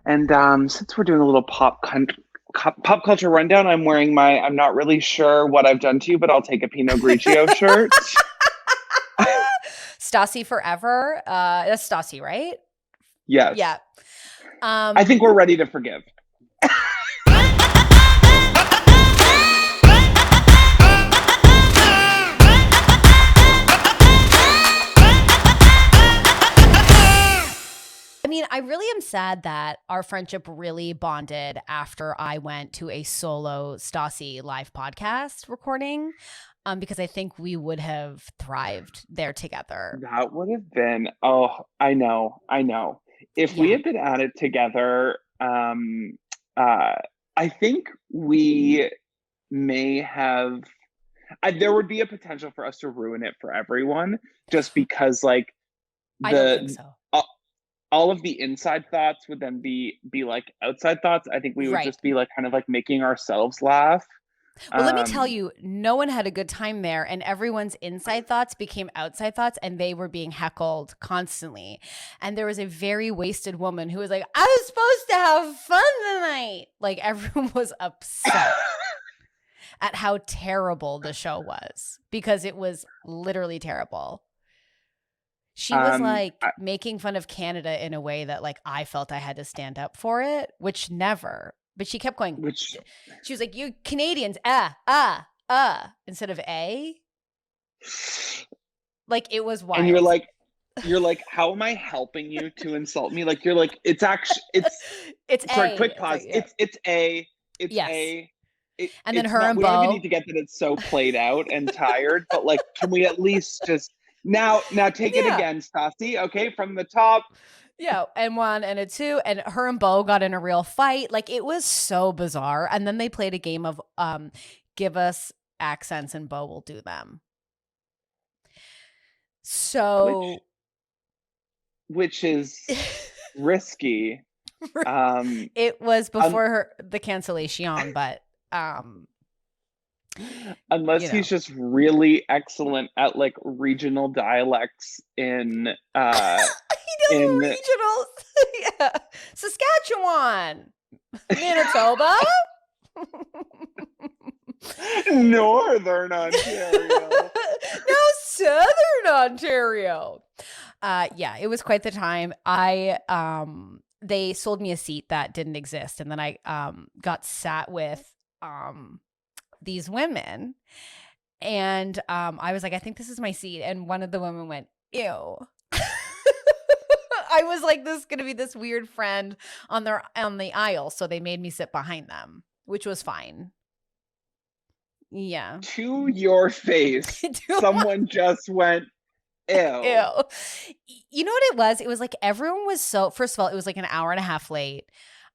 And since we're doing a little pop culture rundown, I'm wearing I'm not really sure what I've done to you, but I'll take a Pinot Grigio shirt. Stassi Forever. That's Stassi, right? Yes. Yeah. I think we're ready to forgive. I mean, I really am sad that our friendship really bonded after I went to a solo Stassi live podcast recording, because I think we would have thrived there together. That would have been, oh, I know. If we Yeah. had been at it together, uh, I think we may have, there would be a potential for us to ruin it for everyone just because, like, I don't think the, so. all of the inside thoughts would then be like outside thoughts. I think we would Right. just be like kind of like making ourselves laugh. Well, let me tell Um, you, no one had a good time there, and everyone's inside thoughts became outside thoughts, and they were being heckled constantly. And there was a very wasted woman who was like, I was supposed to have fun tonight. Like, everyone was upset at how terrible the show was because it was literally terrible. She was like I, making fun of Canada in a way that like I felt I had to stand up for it, which never. But she kept going. which, She was like, "You Canadians, instead of a." Like it was and wild. you're like, how am I helping you to insult me? Like, you're like, it's actually, it's, It's sorry, a. quick It's pause. like yeah. It's Yes. a, And then it's her not, and we don't even need Bo. to get that it's so played out and tired, but like, can we at least just, now take it Yeah. again, Stassi, okay, from the top. Yeah, and one and a two, and her and Bo got in a real fight. Like it was so bizarre. And then they played a game of give us accents and Bo will do them. which So which is risky. Um, it was un- before the cancellation, but you unless know. he's just really excellent at like regional dialects He in does regionals. Yeah. Saskatchewan, Manitoba. Northern Ontario. No, Southern Ontario. Yeah, it was quite the time. They sold me a seat that didn't exist, and then I got sat with these women, and I was like, I think this is my seat, and one of the women went, ew. I was like, this is gonna be this weird friend on the aisle, so they made me sit behind them, which was fine. Yeah. To your face, someone just went, ew. Ew. You know what it was? It was like everyone was so first of all, it was like an hour and a half late.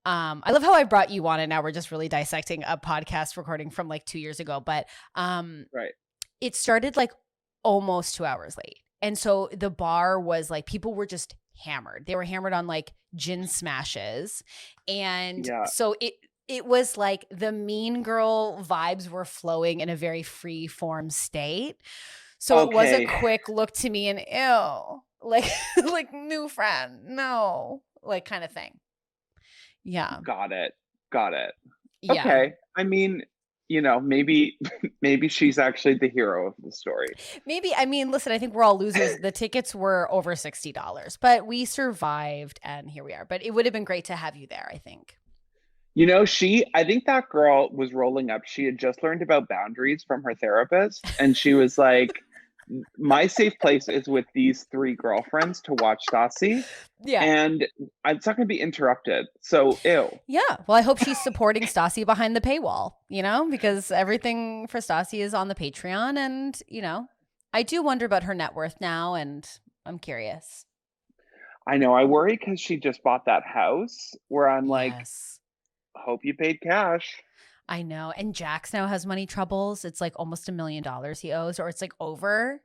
I love how I brought you on and now we're just really dissecting a podcast recording from like 2 years ago, but Right. it started like almost 2 hours late. And so the bar was like people were just hammered. They were hammered on like gin smashes. And Yeah. so it was like the mean girl vibes were flowing in a very free form state. So it was a Okay. quick look to me and ew, like like new friend, no, like kind of thing. Yeah, Got it. Got it. yeah. Okay. I mean, maybe maybe she's actually the hero of the story. Maybe I mean, listen, I think we're all losers. The tickets were over $60, but we survived, and here we are. But it would have been great to have you there. I think. I think that girl was rolling up. She had just learned about boundaries from her therapist, and she was like, my safe place is with these three girlfriends to watch Stassi, Yeah, and it's not going to be interrupted. So, ew. yeah. Well, I hope she's supporting Stassi behind the paywall. Because everything for Stassi is on the Patreon, and I do wonder about her net worth now, and I'm curious. I know. I worry because she just bought that house where I'm like, Yes. hope you paid cash. I know. And Jax now has money troubles. It's like almost $1 million he owes, or it's like over.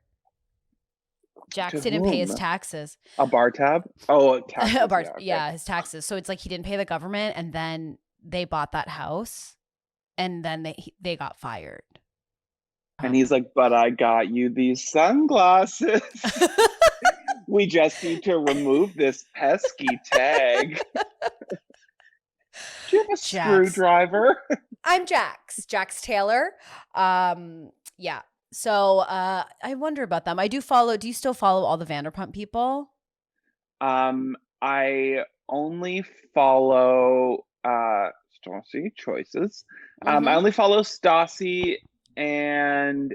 To Jax didn't pay his whom? taxes. A bar tab? Oh, taxes. Yeah, okay. Yeah, his taxes. So it's like he didn't pay the government, and then they bought that house, and then they got fired. And he's like, but I got you these sunglasses. We just need to remove this pesky tag. a Jax. screwdriver. I'm Jax Taylor. Yeah. So I wonder about them. Do you still follow all the Vanderpump people? I only follow Stassi choices. I Mm-hmm. only follow Stassi, and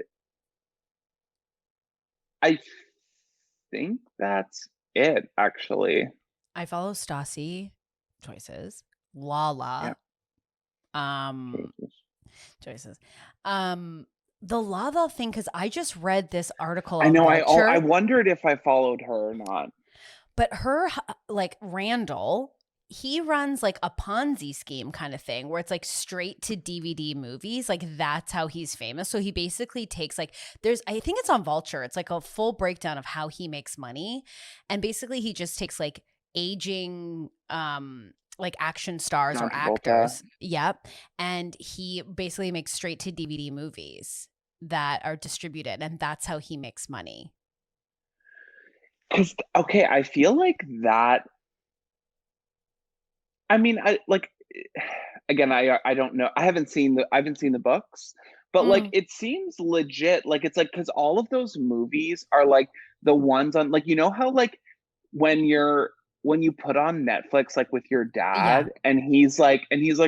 I think that's it, actually. I follow Stassi choices. Yeah. Lala. Um Choices. choices. The Lala thing, because I just read this article I on know. I Vulture. wondered if I followed her or not. But like Randall, he runs like a Ponzi scheme kind of thing where it's like straight to DVD movies. Like that's how he's famous. So he basically takes I think it's on Vulture. It's like a full breakdown of how he makes money. And basically he just takes like aging, like action stars John or Travolta. actors. Yep. And he basically makes straight to DVD movies that are distributed. And that's how he makes money. Because okay, I feel like that. I mean, I like again, I don't know. I haven't seen the books, but like Mm. it seems legit. Like it's like because all of those movies are like the ones on like how like when you put on Netflix like with your Yeah. dad and he's like,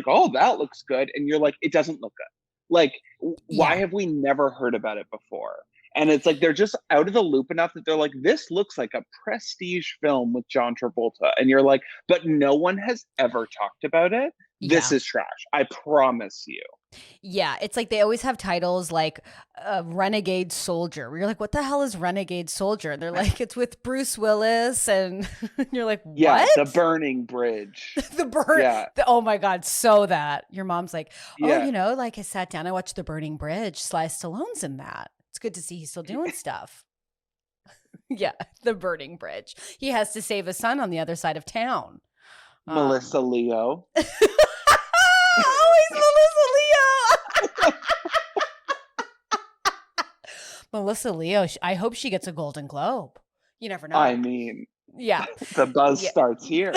oh, that looks good, and you're like, it doesn't look good. Like why Yeah. have we never heard about it before? And it's like they're just out of the loop enough that they're like, this looks like a prestige film with John Travolta. And you're like, but no one has ever talked about it. This Yeah. is trash. I promise you. Yeah. It's like they always have titles like Renegade Soldier. Where you're like, what the hell is Renegade Soldier? And they're like, it's with Bruce Willis. And you're like, Yeah, what? The Burning Bridge. Yeah. Oh my God. So that your mom's like, oh, Yeah. like I sat down, I watched The Burning Bridge. Sly Stallone's in that. It's good to see he's still doing stuff. Yeah. The Burning Bridge. He has to save his son on the other side of town. Melissa Leo. Always Melissa Leo. Melissa Leo. I hope she gets a Golden Globe. You never know. I mean, yeah. The buzz starts here.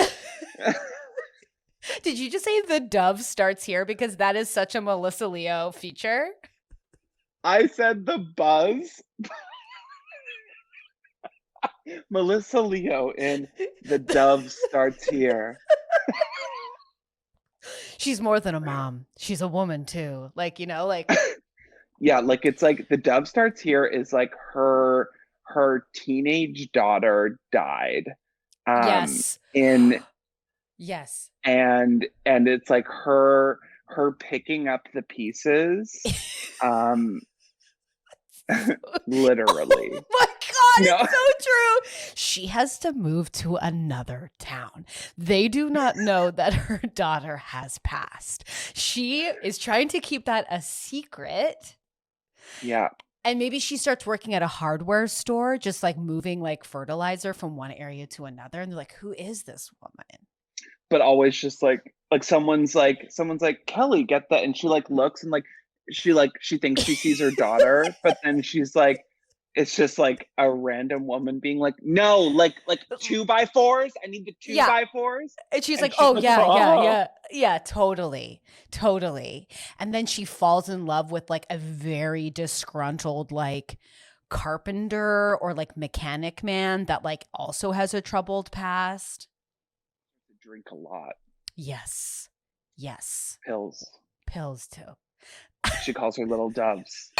Did you just say the dove starts here? Because that is such a Melissa Leo feature. I said the buzz. Melissa Leo in The Dove Starts Here. She's more than a mom. She's a woman too. Like, Yeah, like it's like The Dove Starts Here is like her teenage daughter died. Yes. Yes. And it's like her picking up the pieces. Literally. Oh my God, No. it's so true. She has to move to another town. They do not know that her daughter has passed. She is trying to keep that a secret. Yeah. And maybe she starts working at a hardware store, just like moving like fertilizer from one area to another. And they're like, who is this woman? But always just like someone's like, Kelly, get that. And she like looks and like, she thinks she sees her daughter, but then she's like, it's just like a random woman being like, no, like 2x4s. I need the 2x4s. And she's like, she's oh, like, yeah, oh. yeah, totally. And then she falls in love with like a very disgruntled like carpenter or like mechanic man that like also has a troubled past. Drink a lot. Yes. Pills too. She calls her little doves.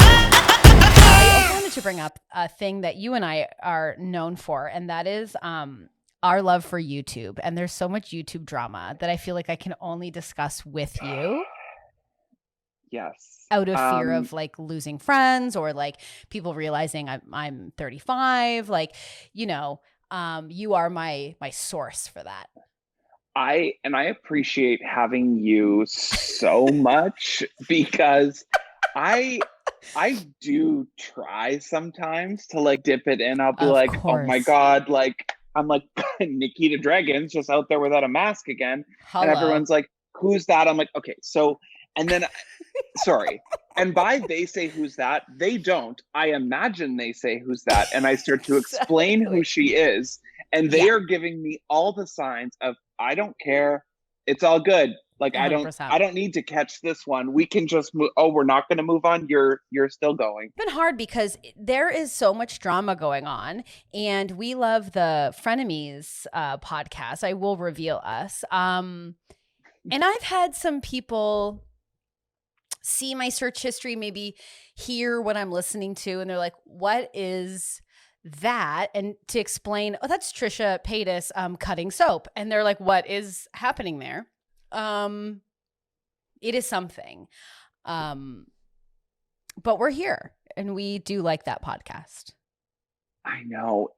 I also wanted to bring up a thing that you and I are known for, and that is our love for YouTube. And there's so much YouTube drama that I feel like I can only discuss with you. Yes. Out of fear of like losing friends or like people realizing I'm 35. Like, you are my source for that. I appreciate having you so much because I do try sometimes to like dip it in. I'll be like, oh my God, like I'm like Nikita Dragon's just out there without a mask again. Hello. And everyone's like, who's that? I'm like, okay, so, and then sorry. And by they say who's that, they don't. I imagine they say who's that. And I start to explain who she is. And they are giving me all the signs of I don't care. It's all good. Like I don't 100%. I don't need to catch this one. We can just move. Oh, we're not going to move on. You're still going. It's been hard because there is so much drama going on, and we love the Frenemies podcast. I will reveal us. And I've had some people see my search history, maybe hear what I'm listening to, and they're like, "What is that?" And to explain, "Oh, that's Trisha Paytas cutting soap," and they're like, "What is happening there?" It is something. But we're here and we do like that podcast. I know.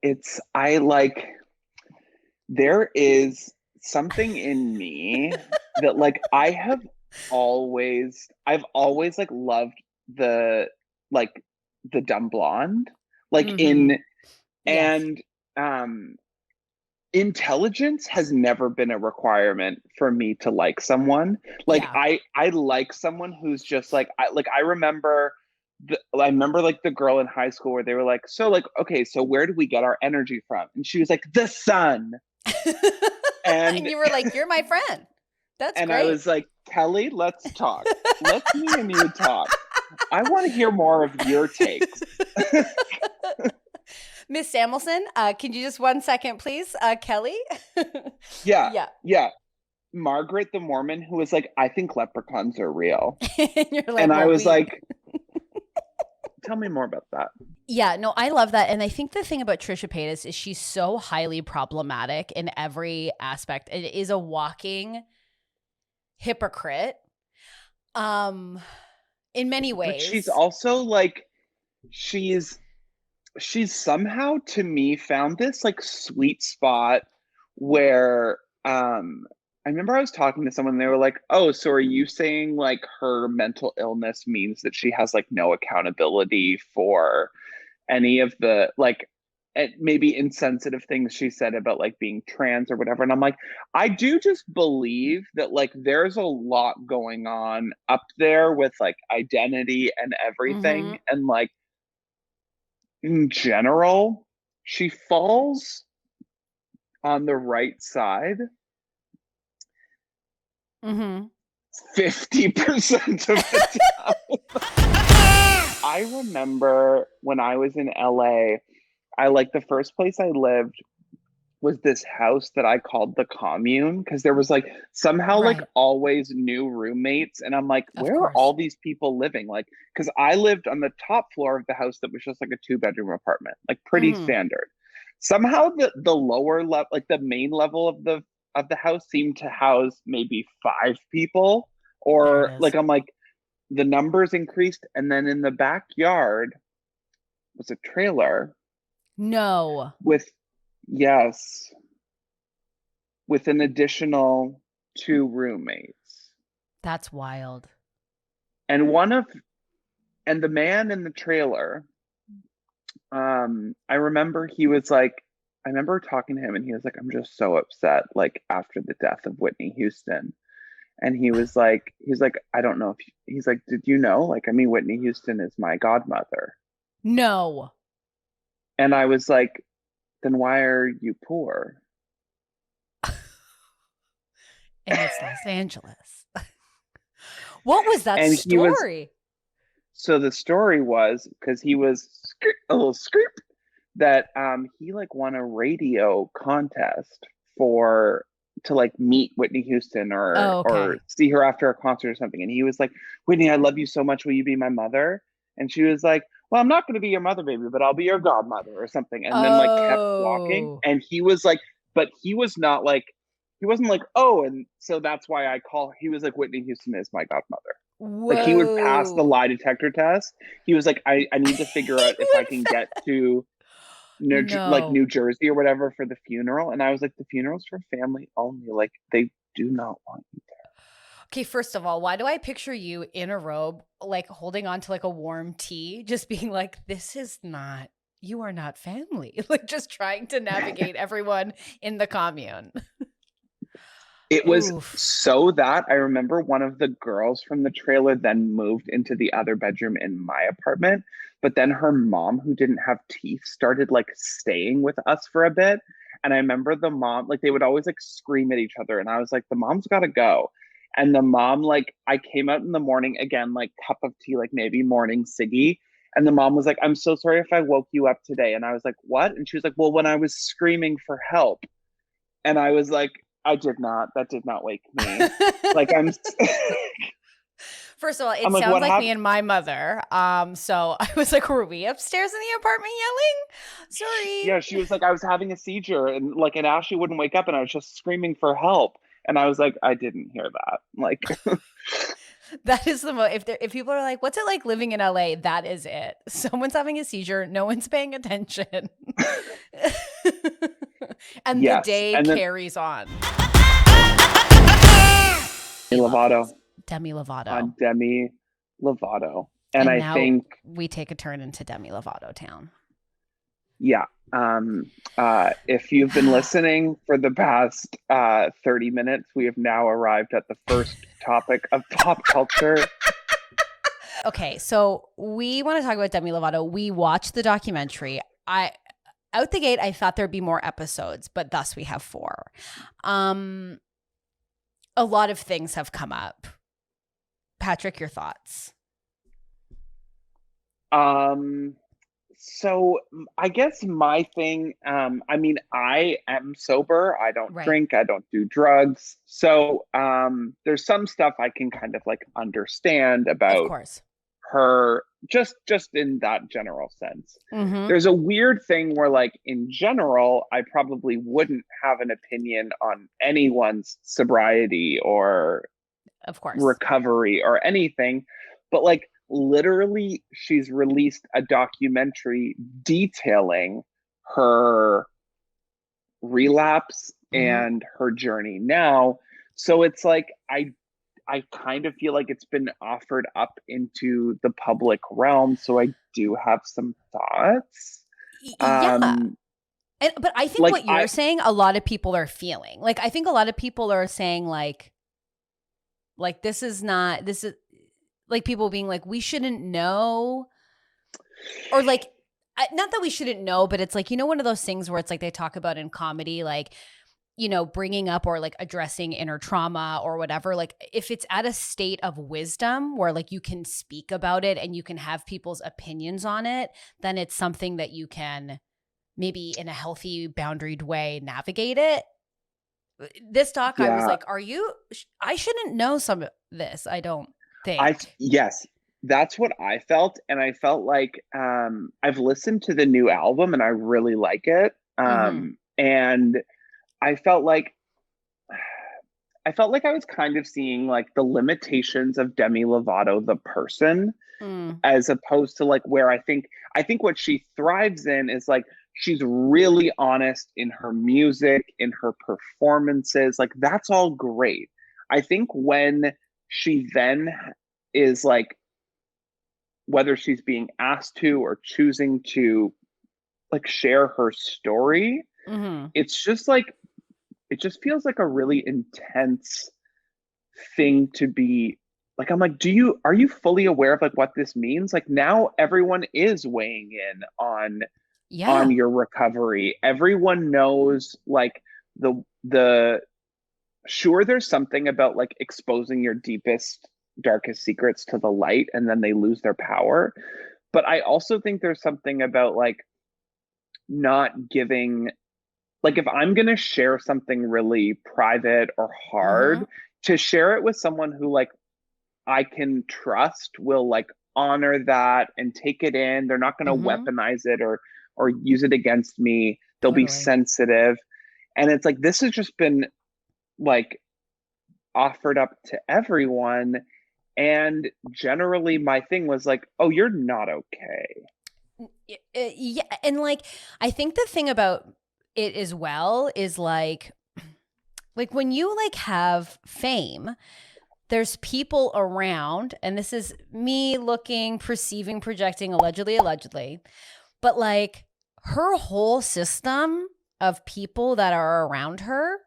There is something in me that like I've always like loved the like the dumb blonde. Like Yes. and intelligence has never been a requirement for me to like someone. Like Yeah. I like someone who's just like I remember like the girl in high school where they were like, so like, okay, so where do we get our energy from? And she was like, the sun. And And you were like, "You're my friend." That's and I great. was like, Kelly, let's talk. Let's me and you talk. I want to hear more of your takes. Miss Samuelson, can you just 1 second, please? Kelly? Yeah. Yeah. Yeah. Margaret the Mormon, who was like, I think leprechauns are real. And you're like, And I "Well, was like, tell me more about that. Yeah, no, I love that. And I think the thing about Trisha Paytas is she's so highly problematic in every aspect. It is a walking hypocrite. In many But ways. she's also like, she's somehow to me found this like sweet spot where I remember I was talking to someone and they were like, oh, so are you saying like her mental illness means that she has like no accountability for any of the like maybe insensitive things she said about like being trans or whatever? And I'm like, I do just believe that like there's a lot going on up there with like identity and everything. And like in general, she falls on the right side 50% of the time. I remember when I was in LA, I like the first place I lived was this house that I called the commune because there was like somehow like Right. always new roommates. And I'm like, Of where are course. all these people living? Like, because I lived on the top floor of the house that was just like a 2-bedroom apartment, like pretty standard. Somehow the lower level, like the main level of the house seemed to house maybe 5 people, There or it like is. I'm like the numbers increased, and then in the backyard was a trailer No. with with an additional 2 roommates. That's wild. And the man in the trailer, I remember he was like, I remember talking to him and he was like, I'm just so upset, like after the death of Whitney Houston. And he's like, I don't know if he's like, did you know? Like, I mean, Whitney Houston is my godmother. No. And I was like, then why are you poor? And it's Los Angeles. What was that And story? so the story was because he was a little scoop that he like won a radio contest to like meet Whitney Houston or see her after a concert or something. And he was like, Whitney, I love you so much. Will you be my mother? And she was like, well, I'm not going to be your mother, baby, but I'll be your godmother or something. And then like kept walking. And he was like, but he was not like, he wasn't like, oh, and so that's why he was like, Whitney Houston is my godmother. Whoa. Like he would pass the lie detector test. He was like, I need to figure out if I can get to New Jersey or whatever for the funeral. And I was like, the funeral's for family only. Like they do not want you there. Okay, first of all, why do I picture you in a robe, like holding on to like a warm tea, just being like, you are not family. Like just trying to navigate everyone in the commune. It was so that I remember one of the girls from the trailer then moved into the other bedroom in my apartment. But then her mom, who didn't have teeth, started like staying with us for a bit. And I remember the mom, like they would always like scream at each other. And I was like, the mom's got to go. And the mom, like, I came out in the morning again, like cup of tea, like maybe morning ciggy. And the mom was like, I'm so sorry if I woke you up today. And I was like, what? And she was like, well, when I was screaming for help. And I was like, I did not. That did not wake me. Like First of all, it I'm like, sounds what like me happened? and my mother. So I was like, were we upstairs in the apartment yelling? Sorry. Yeah, she was like, I was having a seizure, and Ashley wouldn't wake up, and I was just screaming for help. And I was like, I didn't hear that. Like, That is the most. If people are like, "What's it like living in LA?" That is it. Someone's having a seizure. No one's paying attention, and the yes. day And then carries on. Demi Lovato Demi Lovato. on Demi Lovato. And And I now think, we take a turn into Demi Lovato town. yeah. If you've been listening for the past 30 minutes, we have now arrived at the first topic of pop culture. Okay, so we want to talk about Demi Lovato. We watched the documentary. Out the gate, I thought there'd be more episodes, but thus we have 4. A lot of things have come up. Patrick, your thoughts? So I guess my thing, I mean, I am sober. I don't Right. drink. I don't do drugs. So there's some stuff I can kind of like understand Of about course. her, just in that general sense. Mm-hmm. There's a weird thing where, like, in general, I probably wouldn't have an opinion on anyone's sobriety or Of course. recovery or anything, but like literally she's released a documentary detailing her relapse and her journey now. So it's like I kind of feel like it's been offered up into the public realm, so I do have some thoughts. Yeah. But I think Like what you're saying, a lot of people are feeling. Like, I think a lot of people are saying like this is like people being like, we shouldn't know, or like, not that we shouldn't know, but it's like, you know, one of those things where it's like they talk about in comedy, like, you know, bringing up or like addressing inner trauma or whatever, like if it's at a state of wisdom where like you can speak about it and you can have people's opinions on it, then it's something that you can maybe in a healthy, boundaried way navigate it. This doc, I was like, I shouldn't know some of this, I don't think. Yes, that's what I felt. And I felt like I've listened to the new album and I really like it. And I felt like I was kind of seeing like the limitations of Demi Lovato, the person, as opposed to like where I think what she thrives in is like she's really honest in her music, in her performances. Like that's all great. I think when she then is like, whether she's being asked to or choosing to like share her story, it's just like, it just feels like a really intense thing to be like. I'm like, are you fully aware of like what this means? Like now everyone is weighing in on your recovery. Everyone knows like the sure, there's something about like exposing your deepest, darkest secrets to the light and then they lose their power. But I also think there's something about like not giving, like if I'm going to share something really private or hard, to share it with someone who like I can trust will like honor that and take it in. They're not going to weaponize it or use it against me. They'll be sensitive. And it's like, this has just been like offered up to everyone. And generally my thing was like, oh, you're not okay. Yeah. And like, I think the thing about it as well is like when you like have fame, there's people around, and this is me looking, perceiving, projecting, allegedly, but like her whole system of people that are around her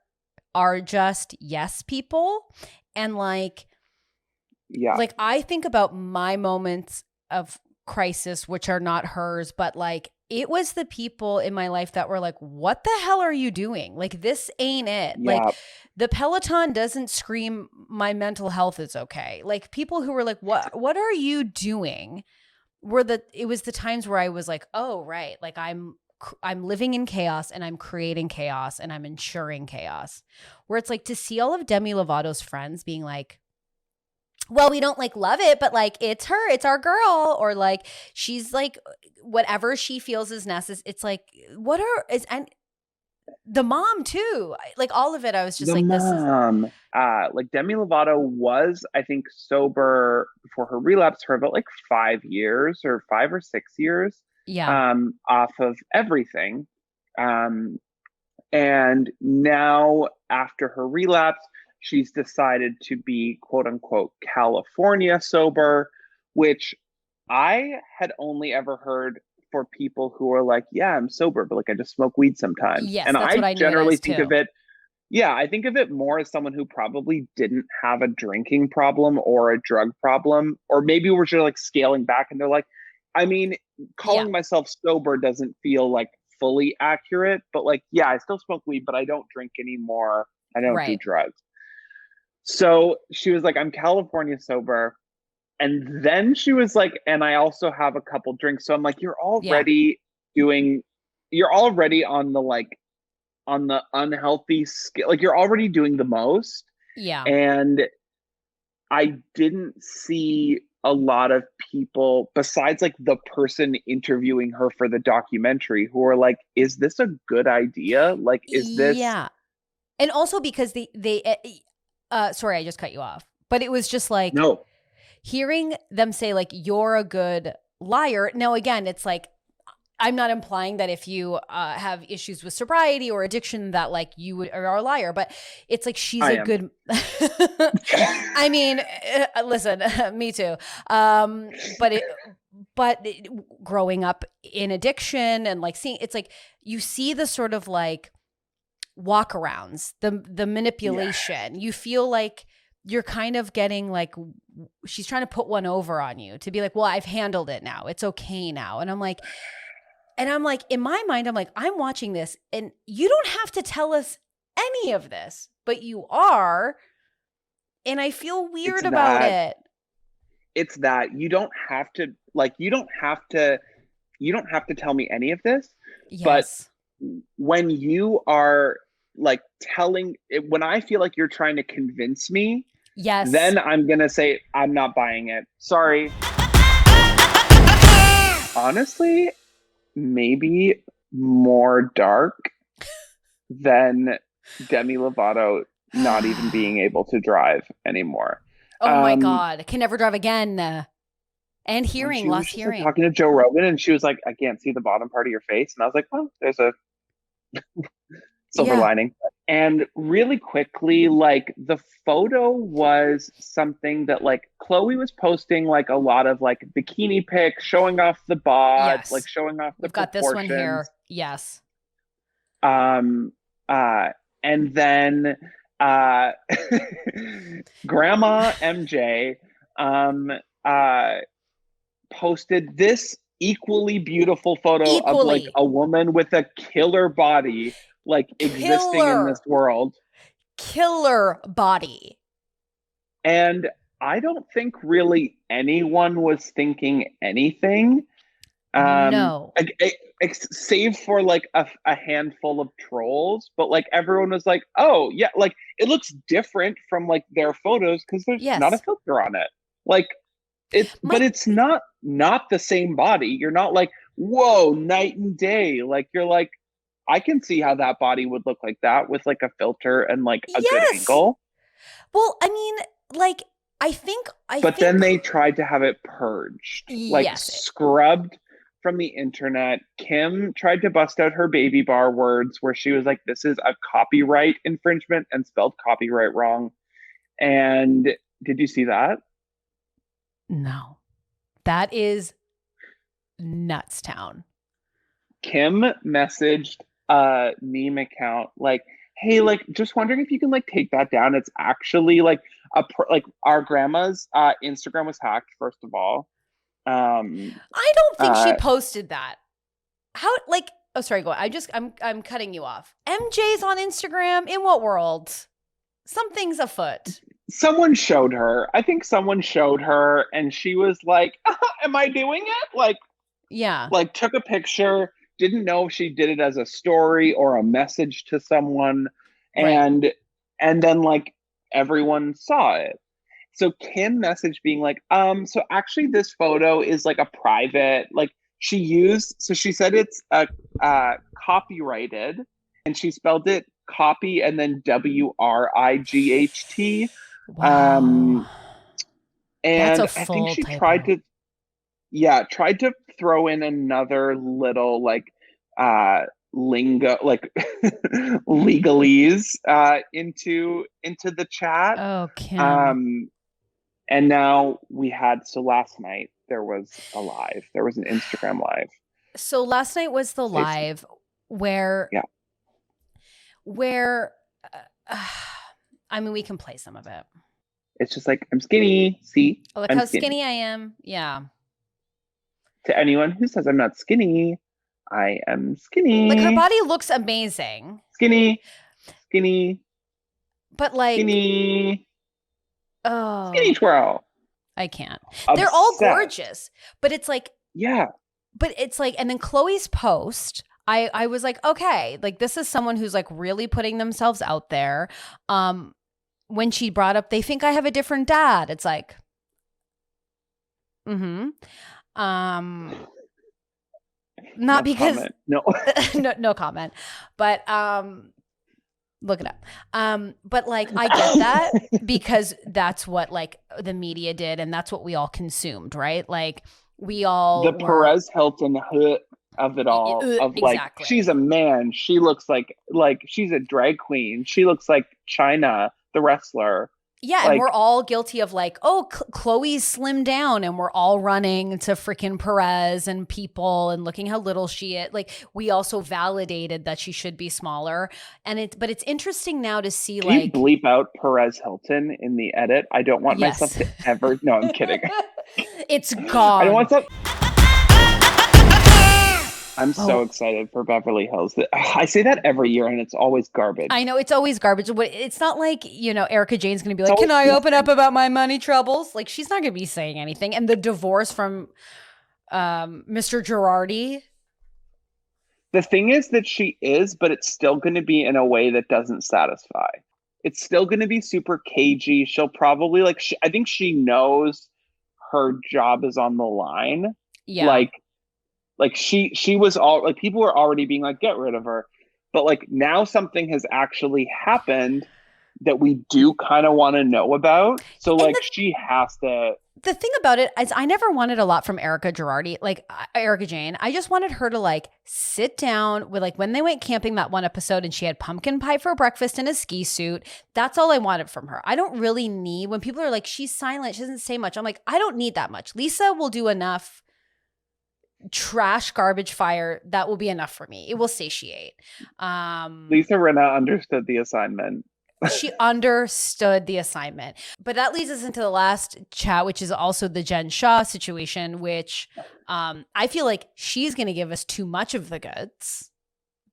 are just yes people. And like, like I think about my moments of crisis, which are not hers, but like it was the people in my life that were like, what the hell are you doing? Like, this ain't it. Yeah. Like, the Peloton doesn't scream my mental health is okay. Like, people who were like, what are you doing? It was the times where I was like, oh, right. Like, I'm living in chaos and I'm creating chaos and I'm ensuring chaos. Where it's like, to see all of Demi Lovato's friends being like, well, we don't like love it, but like it's her, it's our girl, or like she's like whatever she feels is necessary. It's like, and the mom too, like all of it. I was just like, this is like Demi Lovato was, I think, sober before her relapse for about like 5 years or 5 or 6 years. Yeah. Off of everything. And now after her relapse, she's decided to be quote unquote California sober, which I had only ever heard for people who are like, yeah, I'm sober, but like I just smoke weed sometimes. Yes, and that's what I generally think too. of it. Yeah, I think of it more as someone who probably didn't have a drinking problem or a drug problem, or maybe we're just like scaling back and they're like, I mean, calling myself sober doesn't feel like fully accurate, but like, yeah, I still smoke weed, but I don't drink anymore. I don't do drugs. So she was like, I'm California sober. And then she was like, and I also have a couple drinks. So I'm like, you're already on the like, on the unhealthy scale. Like, you're already doing the most. Yeah. And I didn't see a lot of people besides like the person interviewing her for the documentary who are like, is this a good idea? Like, is this? Yeah. And also because sorry, I just cut you off, but it was just like, no, hearing them say like, you're a good liar. Now, again, it's like, I'm not implying that if you have issues with sobriety or addiction that like you are a liar, but it's like she's a good. I mean, listen, me too. But growing up in addiction and like seeing, it's like you see the sort of like walkarounds, the manipulation. You feel like you're kind of getting like, she's trying to put one over on you to be like, well, I've handled it now. It's okay now. And I'm like, in my mind, I'm like, I'm watching this and you don't have to tell us any of this, but you are. And I feel weird about it. It's that you don't have to, like, you don't have to tell me any of this. Yes. But when you are like when I feel like you're trying to convince me, yes, then I'm going to say, I'm not buying it. Sorry. Honestly, maybe more dark than Demi Lovato not even being able to drive anymore. Oh my God. Can never drive again. And hearing, lost hearing. Like, talking to Joe Rogan and she was like, I can't see the bottom part of your face. And I was like, oh, there's a silver lining. And really quickly, like the photo was something that like Khloe was posting like a lot of like bikini pics, showing off the bod, like showing off the We've got this one here. Yes. And then Grandma MJ posted this equally beautiful photo of like a woman with a killer body like existing in this world. Killer body. And I don't think really anyone was thinking anything. No. Save for like a handful of trolls, but like everyone was like, oh yeah, like it looks different from like their photos because there's not a filter on it. Like but it's not the same body. You're not like, whoa, night and day. Like you're like, I can see how that body would look like that with like a filter and like a good angle. Well, I mean, like I think then they tried to have it purged, like scrubbed from the internet. Kim tried to bust out her baby bar words where she was like, this is a copyright infringement and spelled copyright wrong. And did you see that? No. That is nuts town. Kim messaged a meme account like, hey, like just wondering if you can like take that down. It's actually like like our grandma's Instagram was hacked, first of all. I don't think she posted that. How, like, oh, sorry, go on. I'm cutting you off. MJ's on Instagram. In what world? Something's afoot. Someone showed her. I think someone showed her, and she was like, "Am I doing it?" Like took a picture. Didn't know if she did it as a story or a message to someone, and Right. and then like everyone saw it. So Kim messaged being like, so actually this photo is like a private, like she said it's copyrighted, and she spelled it copy and then WRIGHT. Wow. That's And a I think full she typo. tried to throw in another little like lingo, like legalese into the chat. Oh, Kim. Um and now last night there was an Instagram live. So last night was the Stacey. live where Yeah. I mean, we can play some of it. It's just like, I'm skinny. See? Look I'm how skinny I am. Yeah. To anyone who says I'm not skinny, I am skinny. Like, her body looks amazing. Skinny. But like, Skinny oh, twirl. I can't. Obsessed. They're all gorgeous, but it's like, yeah. But it's like, and then Khloe's post, I was like, okay, like this is someone who's like really putting themselves out there. When she brought up, they think I have a different dad. It's like, not No because comment. No. no comment, but look it up. But like, I get that because that's what like the media did, and that's what we all consumed, right? Like, we all the Perez Hilton hood of it all, of like, exactly. She's a man, she looks like she's a drag queen, she looks like China the wrestler. Yeah, like, and we're all guilty of like, oh, Khloe's slimmed down, and we're all running to freaking Perez and people and looking how little she is. Like, we also validated that she should be smaller, but it's interesting now to see. Can like, you bleep out Perez Hilton in the edit? I don't want myself to ever. No, I'm kidding. It's gone. I don't want to. I'm so excited for Beverly Hills. I say that every year, and it's always garbage. I know, it's always garbage. It's not like, Erica Jane's going to be like, can I open up about my money troubles? Like, she's not going to be saying anything. And the divorce from Mr. Girardi. The thing is that she is, but it's still going to be in a way that doesn't satisfy. It's still going to be super cagey. She'll probably I think she knows her job is on the line. Yeah. Like she was all like, people were already being like, get rid of her. But like, now something has actually happened that we do kind of want to know about. So like, she has to. The thing about it is, I never wanted a lot from Erica Jane. I just wanted her to like sit down with, like, when they went camping that one episode and she had pumpkin pie for breakfast in a ski suit. That's all I wanted from her. I don't really need, when people are like, she's silent, she doesn't say much. I'm like, I don't need that much. Lisa will do enough trash garbage fire. That will be enough for me. It will satiate. Lisa Rinna understood the assignment. She understood the assignment. But that leads us into the last chat, which is also the Jen Shah situation, which I feel like she's going to give us too much of the goods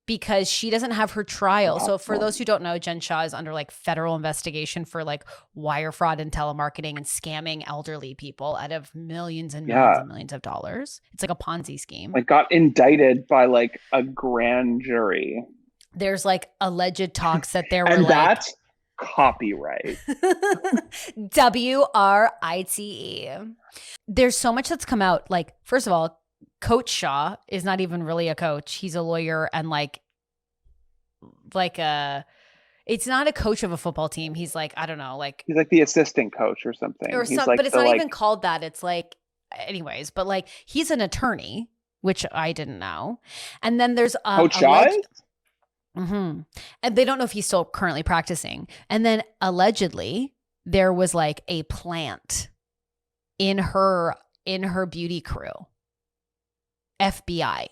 because she doesn't have her trial. So for those who don't know, Jen Shah is under like federal investigation for like wire fraud and telemarketing and scamming elderly people out of millions and millions and millions of dollars. It's like a Ponzi scheme. Like, got indicted by like a grand jury. There's like alleged talks that there were, and like, that's copyright. WRITE. There's so much that's come out. Like, first of all, Coach Shaw is not even really a coach. He's a lawyer and it's not a coach of a football team. He's like, I don't know, like, he's like the assistant coach or something. But it's not even called that. It's like, anyways, but like, he's an attorney, which I didn't know. And then there's Coach Shaw. And they don't know if he's still currently practicing. And then allegedly there was like a plant in her beauty crew. FBI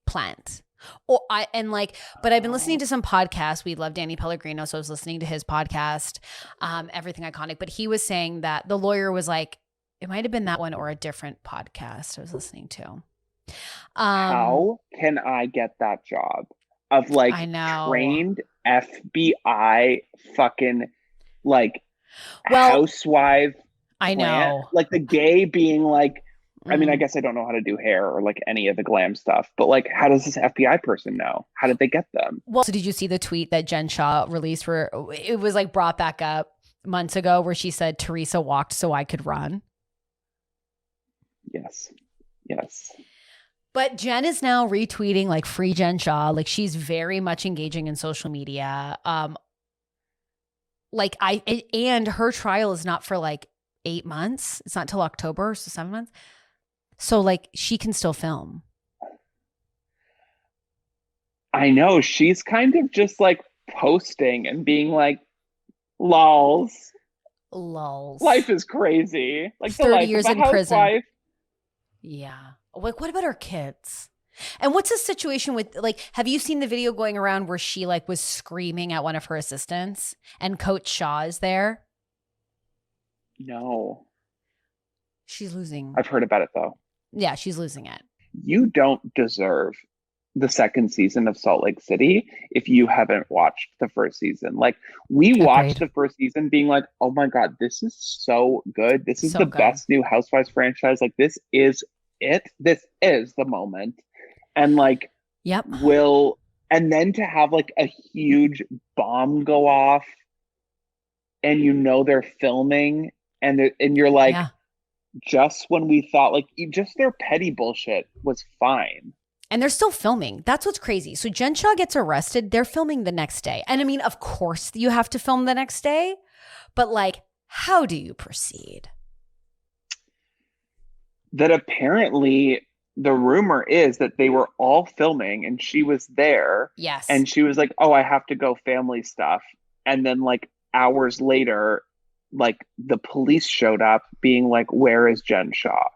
plant. But I've been listening to some podcasts. We love Danny Pellegrino, so I was listening to his podcast, Everything Iconic. But he was saying that the lawyer was like, It might have been that one or a different podcast I was listening to. How can I get that job of like I know. trained FBI fucking like Well, housewife I plant? know. Like the gay being like, I mean, I Mm. guess I don't know how to do hair or like any of the glam stuff, but like, how does this FBI person know? How did they get them? Well, so did you see the tweet that Jen Shaw released where it was like brought back up months ago where she said Teresa walked so I could run? Yes. Yes. But Jen is now retweeting like free Jen Shaw. Like she's very much engaging in social media. And her trial is not for like 8 months. It's not till October, so 7 months. So like she can still film. I know. She's kind of just like posting and being like, lols. Lulz. Life is crazy. Like the 30 life years of a in prison. housewife. Yeah. Like, what about her kids? And what's the situation with, like, have you seen the video going around where she, like, was screaming at one of her assistants and Coach Shaw is there? No. She's losing. I've heard about it, though. Yeah, she's losing it. You don't deserve the second season of Salt Lake City if you haven't watched the first season. Like, we watched the first season being like, oh my God, this is so good. This is So the good. best new Housewives franchise. Like, this is it. This is the moment. And like, Yep. and then to have like a huge bomb go off and you know they're filming and you're like, Yeah. just when we thought like just their petty bullshit was fine. And they're still filming. That's what's crazy. So Jen Shaw gets arrested. They're filming the next day. And I mean, of course you have to film the next day, but like, how do you proceed? That apparently the rumor is that they were all filming and she was there. Yes. And she was like, oh, I have to go family stuff. And then like hours later, like the police showed up being like, where is Jen Shaw?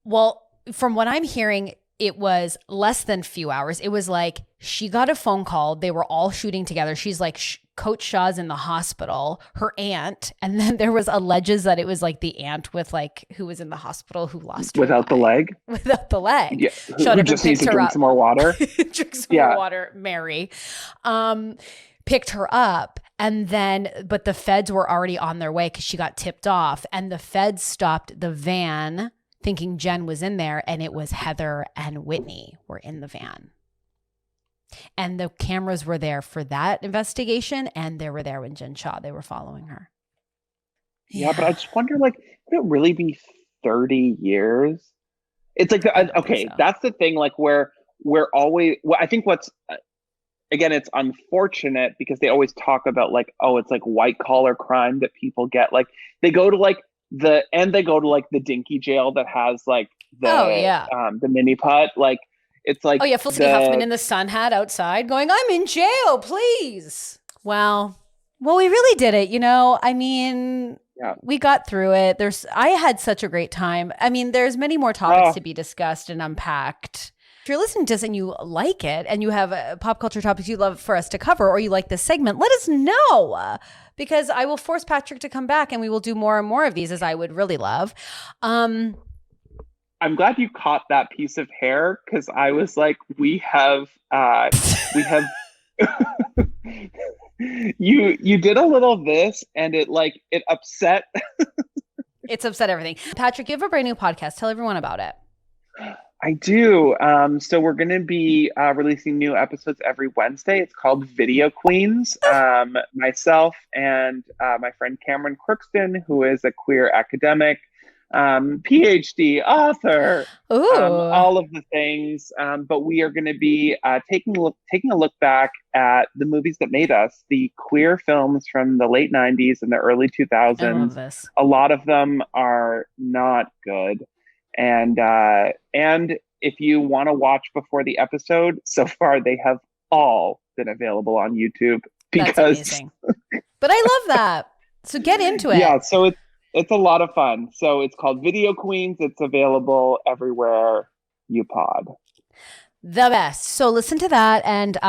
Well, from what I'm hearing, it was less than few hours. It was like she got a phone call. They were all shooting together. She's like, Coach Shaw's in the hospital, her aunt. And then there was alleges that it was like the aunt with like who was in the hospital who lost without the leg. Without the leg. Yeah. Showed Who up just and needs to picked her drink up. some more water. Drink some more water, Mary. Picked her up. And then, but the feds were already on their way because she got tipped off. And the feds stopped the van thinking Jen was in there, and it was Heather and Whitney were in the van. And the cameras were there for that investigation, and they were there when Jen Shaw, they were following her. Yeah, but I just wonder, like, would it really be 30 years? It's like, okay, so. That's the thing, like, where we're always, well, I think what's, again, it's unfortunate because they always talk about, like, oh, it's like white collar crime that people get. Like, they go to, like, the dinky jail that has like the mini putt. Like it's like, oh yeah, Felicity Huffman in the sun hat outside going, I'm in jail, please. Well, we really did it. You know, I mean, we got through it. I had such a great time. I mean, there's many more topics to be discussed and unpacked. If you're listening to this and you like it and you have pop culture topics you'd love for us to cover, or you like this segment, let us know. Because I will force Patrick to come back and we will do more and more of these, as I would really love. I'm glad you caught that piece of hair because I was like, we have you did a little this and it upset. It's upset everything. Patrick, you have a brand new podcast. Tell everyone about it. I do. So we're going to be releasing new episodes every Wednesday. It's called Video Queens. Myself and my friend Cameron Crookston, who is a queer academic, PhD, author, all of the things. But we are going to be taking a look back at the movies that made us, the queer films from the late 90s and the early 2000s. I love this. A lot of them are not good. And if you want to watch before the episode, so far they have all been available on YouTube. Because that's amazing. But I love that. So get into it. Yeah, so it's a lot of fun. So it's called Video Queens. It's available everywhere you pod. The best. So listen to that, and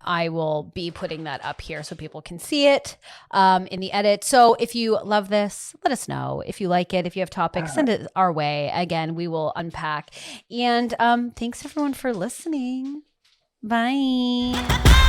I will be putting that up here so people can see it in the edit. So if you love this, let us know. If you like it, if you have topics, send it our way. Again, we will unpack. And thanks everyone for listening. Bye.